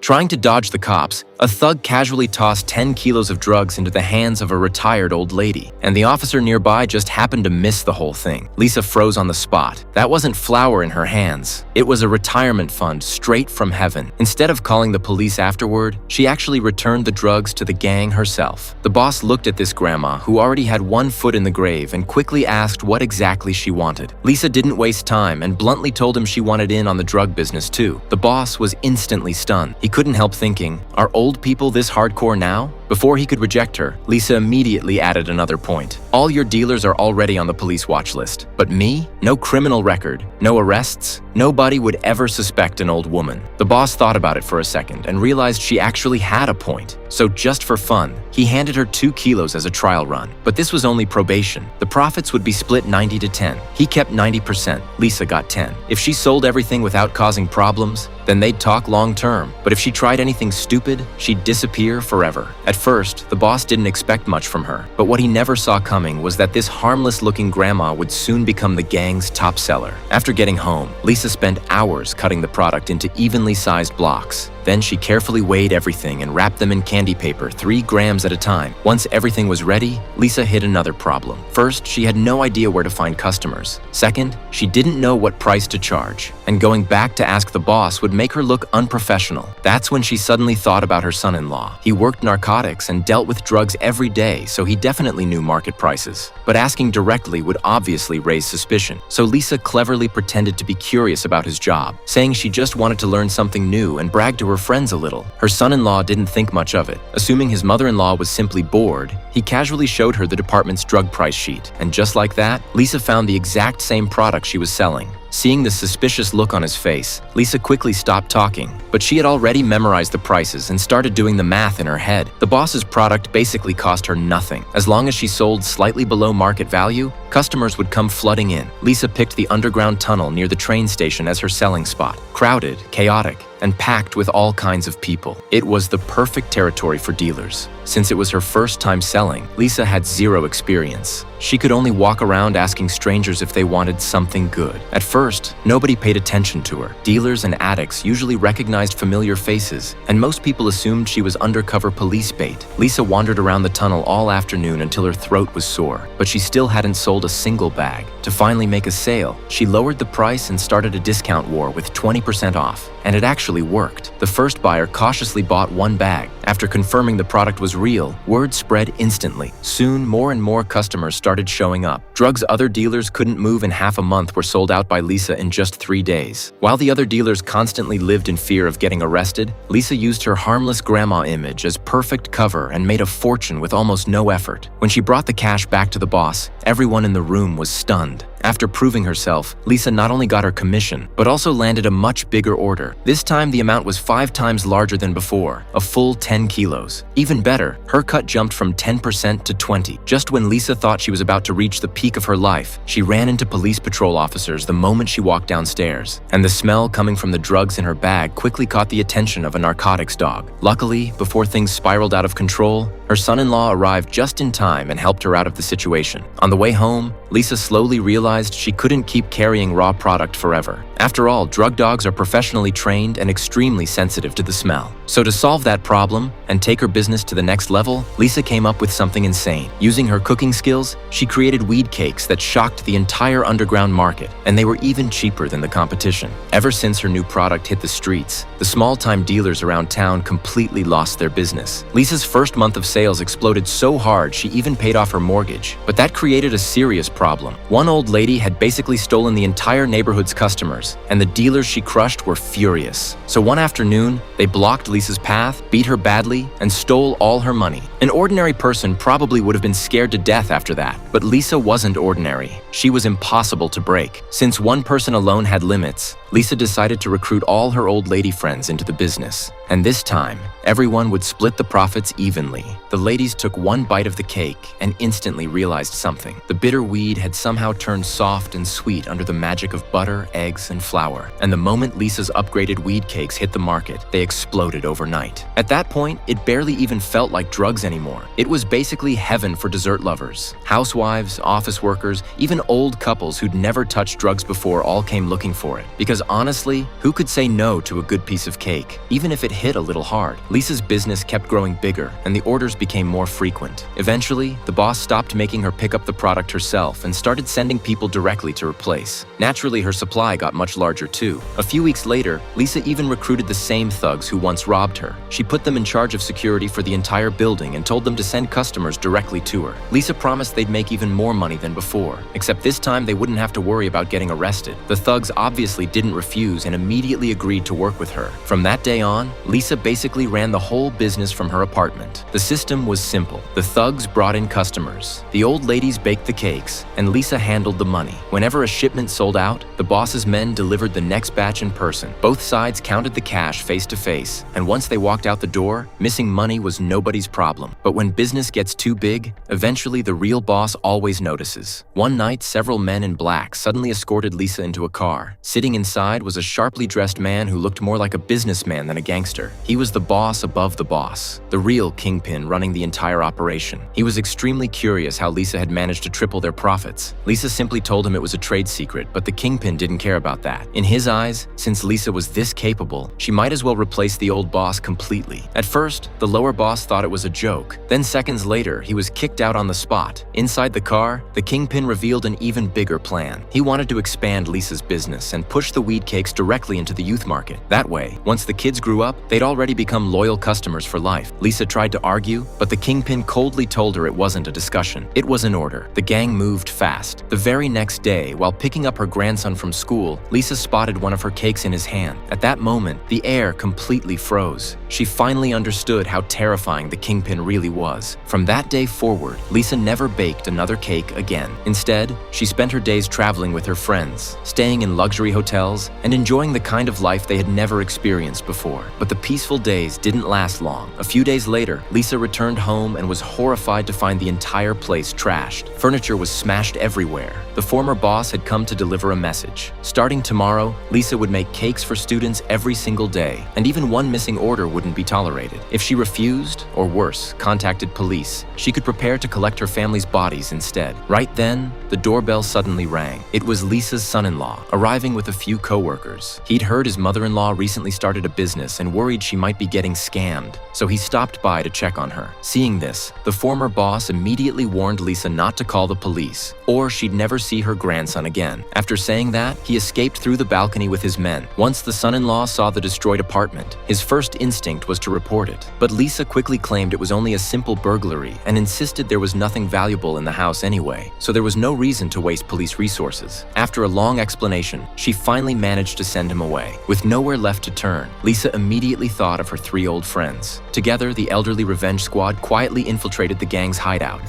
Trying to dodge the cops, a thug casually tossed 10 kilos of drugs into the hands of a retired old lady, and the officer nearby just happened to miss the whole thing. Lisa froze on the spot. That wasn't flour in her hands. It was a retirement fund straight from heaven. Instead of calling the police afterward, she actually returned the drugs to the gang herself. The boss looked at this grandma, who already had one foot in the grave, and quickly asked what exactly she wanted. Lisa didn't waste time and bluntly told him she wanted in on the drug business too. The boss was instantly stunned. He couldn't help thinking, are old people this hardcore now? Before he could reject her, Lisa immediately added another point. All your dealers are already on the police watch list. But me? No criminal record, no arrests, nobody would ever suspect an old woman. The boss thought about it for a second and realized she actually had a point. So just for fun, he handed her 2 kilos as a trial run. But this was only probation. The profits would be split 90 to 10. He kept 90%, Lisa got 10. If she sold everything without causing problems, then they'd talk long term. But if she tried anything stupid, she'd disappear forever. At first, the boss didn't expect much from her, but what he never saw coming was that this harmless-looking grandma would soon become the gang's top seller. After getting home, Lisa spent hours cutting the product into evenly sized blocks. Then she carefully weighed everything and wrapped them in candy paper 3 grams at a time. Once everything was ready, Lisa hit another problem. First, she had no idea where to find customers. Second, she didn't know what price to charge. And going back to ask the boss would make her look unprofessional. That's when she suddenly thought about her son-in-law. He worked narcotics and dealt with drugs every day, so he definitely knew market prices. But asking directly would obviously raise suspicion. So Lisa cleverly pretended to be curious about his job, saying she just wanted to learn something new and brag to her friends a little. Her son-in-law didn't think much of it. Assuming his mother-in-law was simply bored, he casually showed her the department's drug price sheet. And just like that, Lisa found the exact same product she was selling. Seeing the suspicious look on his face, Lisa quickly stopped talking, but she had already memorized the prices and started doing the math in her head. The boss's product basically cost her nothing. As long as she sold slightly below market value, customers would come flooding in. Lisa picked the underground tunnel near the train station as her selling spot. Crowded, chaotic, and packed with all kinds of people. It was the perfect territory for dealers. Since it was her first time selling, Lisa had zero experience. She could only walk around asking strangers if they wanted something good. At first, nobody paid attention to her. Dealers and addicts usually recognized familiar faces, and most people assumed she was undercover police bait. Lisa wandered around the tunnel all afternoon until her throat was sore, but she still hadn't sold a single bag. To finally make a sale, she lowered the price and started a discount war with 20% off. And it actually worked. The first buyer cautiously bought 1 bag. After confirming the product was real, word spread instantly. Soon, more and more customers started showing up. Drugs other dealers couldn't move in half a month were sold out by Lisa in just 3 days. While the other dealers constantly lived in fear of getting arrested, Lisa used her harmless grandma image as perfect cover and made a fortune with almost no effort. When she brought the cash back to the boss, everyone in the room was stunned. After proving herself, Lisa not only got her commission, but also landed a much bigger order. This time, the amount was 5 times larger than before, a full 10 kilos. Even better, her cut jumped from 10% to 20%. Just when Lisa thought she was about to reach the peak of her life, she ran into police patrol officers the moment she walked downstairs. And the smell coming from the drugs in her bag quickly caught the attention of a narcotics dog. Luckily, before things spiraled out of control, her son-in-law arrived just in time and helped her out of the situation. On the way home, Lisa slowly realized she couldn't keep carrying raw product forever. After all, drug dogs are professionally trained and extremely sensitive to the smell. So to solve that problem and take her business to the next level, Lisa came up with something insane. Using her cooking skills, she created weed cakes that shocked the entire underground market, and they were even cheaper than the competition. Ever since her new product hit the streets, the small-time dealers around town completely lost their business. Lisa's first month of sales exploded so hard she even paid off her mortgage. But that created a serious problem. One old lady had basically stolen the entire neighborhood's customers, and the dealers she crushed were furious. So one afternoon, they blocked Lisa's path, beat her badly, and stole all her money. An ordinary person probably would have been scared to death after that. But Lisa wasn't ordinary. She was impossible to break. Since one person alone had limits, Lisa decided to recruit all her old lady friends into the business. And this time, everyone would split the profits evenly. The ladies took one bite of the cake and instantly realized something. The bitter weed had somehow turned soft and sweet under the magic of butter, eggs, and flour. And the moment Lisa's upgraded weed cakes hit the market, they exploded overnight. At that point, it barely even felt like drugs anymore. It was basically heaven for dessert lovers. Housewives, office workers, even old couples who'd never touched drugs before all came looking for it. Because honestly, who could say no to a good piece of cake? Even if it hit a little hard. Lisa's business kept growing bigger, and the orders became more frequent. Eventually, the boss stopped making her pick up the product herself and started sending people directly to replace. Naturally, her supply got much larger too. A few weeks later, Lisa even recruited the same thugs who once robbed her. She put them in charge of security for the entire building and told them to send customers directly to her. Lisa promised they'd make even more money than before, except this time they wouldn't have to worry about getting arrested. The thugs obviously didn't refuse and immediately agreed to work with her. From that day on, Lisa basically ran the whole business from her apartment. The system was simple. The thugs brought in customers, the old ladies baked the cakes, and Lisa handled the money. Whenever a shipment sold out, the boss's men delivered the next batch in person. Both sides counted the cash face to face, and once they walked out the door, missing money was nobody's problem. But when business gets too big, eventually the real boss always notices. One night, several men in black suddenly escorted Lisa into a car. Sitting inside was a sharply dressed man who looked more like a businessman than a gangster. He was the boss above the boss, the real kingpin running the entire operation. He was extremely curious how Lisa had managed to triple their profits. Lisa simply told him it was a trade secret, but the kingpin didn't care about that. In his eyes, since Lisa was this capable, she might as well replace the old boss completely. At first, the lower boss thought it was a joke. Then seconds later, he was kicked out on the spot. Inside the car, the kingpin revealed an even bigger plan. He wanted to expand Lisa's business and push the weed cakes directly into the youth market. That way, once the kids grew up, they'd already become loyal customers for life. Lisa tried to argue, but the kingpin coldly told her it wasn't a discussion. It was an order. The gang moved fast. The very next day, while picking up her grandson from school, Lisa spotted one of her cakes in his hand. At that moment, the air completely froze. She finally understood how terrifying the kingpin really was. From that day forward, Lisa never baked another cake again. Instead, she spent her days traveling with her friends, staying in luxury hotels, and enjoying the kind of life they had never experienced before. But the peaceful days didn't last long. A few days later, Lisa returned home and was horrified to find the entire place trashed. Furniture was smashed everywhere. The former boss had come to deliver a message. Starting tomorrow, Lisa would make cakes for students every single day, and even one missing order wouldn't be tolerated. If she refused, or worse, contacted police, she could prepare to collect her family's bodies instead. Right then, the doorbell suddenly rang. It was Lisa's son-in-law, arriving with a few co-workers. He'd heard his mother-in-law recently started a business and worried she might be getting scammed, so he stopped by to check on her. Seeing this, the former boss immediately warned Lisa not to call the police, or she'd never see her grandson again. After saying that, he escaped through the balcony with his men. Once the son-in-law saw the destroyed apartment, his first instinct was to report it. But Lisa quickly claimed it was only a simple burglary and insisted there was nothing valuable in the house anyway, so there was no reason to waste police resources. After a long explanation, she finally managed to send him away. With nowhere left to turn, Lisa immediately thought of her 3 old friends. Together, the elderly revenge squad quietly infiltrated the gang's hideout.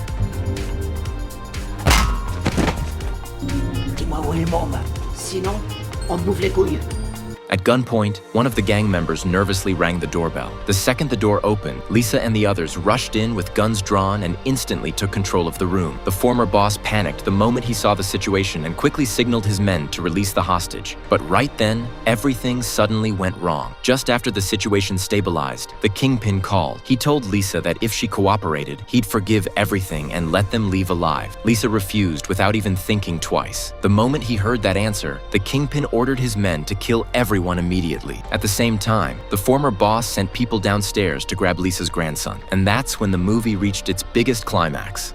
Dis-moi où est le môme. Sinon, on bouffe les couilles. At gunpoint, one of the gang members nervously rang the doorbell. The second the door opened, Lisa and the others rushed in with guns drawn and instantly took control of the room. The former boss panicked the moment he saw the situation and quickly signaled his men to release the hostage. But right then, everything suddenly went wrong. Just after the situation stabilized, the kingpin called. He told Lisa that if she cooperated, he'd forgive everything and let them leave alive. Lisa refused without even thinking twice. The moment he heard that answer, the kingpin ordered his men to kill everyone immediately. At the same time, the former boss sent people downstairs to grab Lisa's grandson, and that's when the movie reached its biggest climax.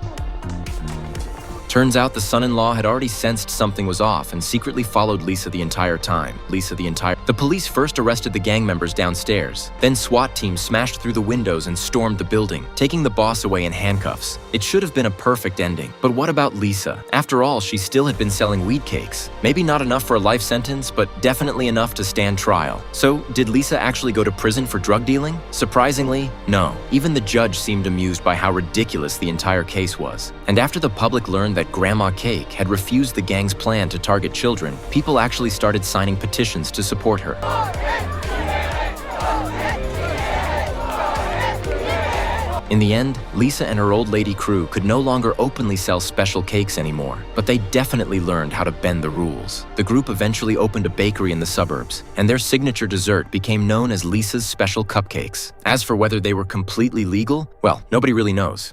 Turns out the son-in-law had already sensed something was off and secretly followed Lisa the entire time. The police first arrested the gang members downstairs. Then SWAT teams smashed through the windows and stormed the building, taking the boss away in handcuffs. It should have been a perfect ending. But what about Lisa? After all, she still had been selling weed cakes. Maybe not enough for a life sentence, but definitely enough to stand trial. So, did Lisa actually go to prison for drug dealing? Surprisingly, no. Even the judge seemed amused by how ridiculous the entire case was. And after the public learned that Grandma Cake had refused the gang's plan to target children, people actually started signing petitions to support her. In the end, Lisa and her old lady crew could no longer openly sell special cakes anymore, but they definitely learned how to bend the rules. The group eventually opened a bakery in the suburbs, and their signature dessert became known as Lisa's Special Cupcakes. As for whether they were completely legal, well, nobody really knows.